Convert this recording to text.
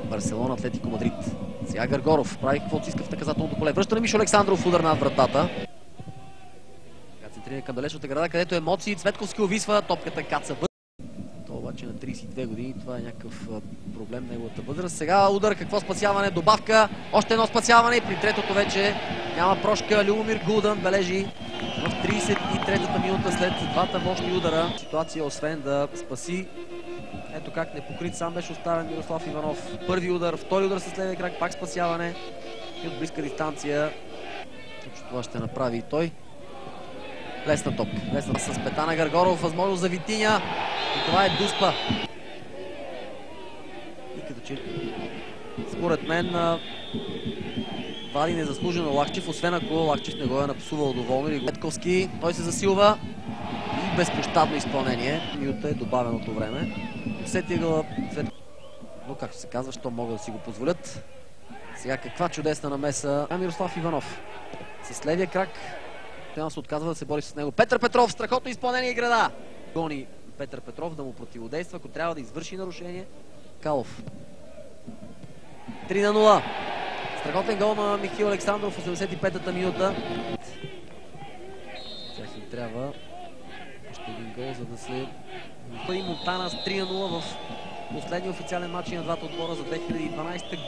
Барселона, Атлетико Мадрид. Сега Гаргоров прави каквото иска в наказателното поле. Връща на Мишо Александров, удар над вратата. Центриране към далечната града, където емоции. Цветковски увисва, топката каца вътре. То обаче на 32 години, това е някакъв проблем неговата възраст. Сега удар, какво спасяване, добавка, още едно спасяване и при третото вече няма прошка. Любомир Гулдан бележи в 33-та минута след двата мощни удара. Ситуация, освен да спаси, ето как непокрит сам беше оставен Мирослав Иванов. Първи удар, втори удар с левия крак, пак спасяване и от близка дистанция. Точно това ще направи и той. Лесна топка. Лесна с Петана Гаргоров. Възможност за Витиня. И това е Дуспа. И като че според мен вади незаслужено Лахчев, освен ако Лахчев не го е напсувал доволно. Или Петковски. Той се засилва. И безпощадно изпълнение. Минута е добавеното време. Сетига. Но както се казва, що могат да си го позволят. Сега каква чудесна намеса. Мирослав Иванов. С левия крак. Трябва се отказва да се бори с него. Петър Петров, страхотно изпълнение и града. Гони Петър Петров да му противодейства, ако трябва да извърши нарушение. Калов. 3-0. Страхотен гол на Михаил Александров в 85-та минута. Сега си трябва още един гол, за да се... Монтана с 3-0 в последния официален матч на двата отбора за 2012 година.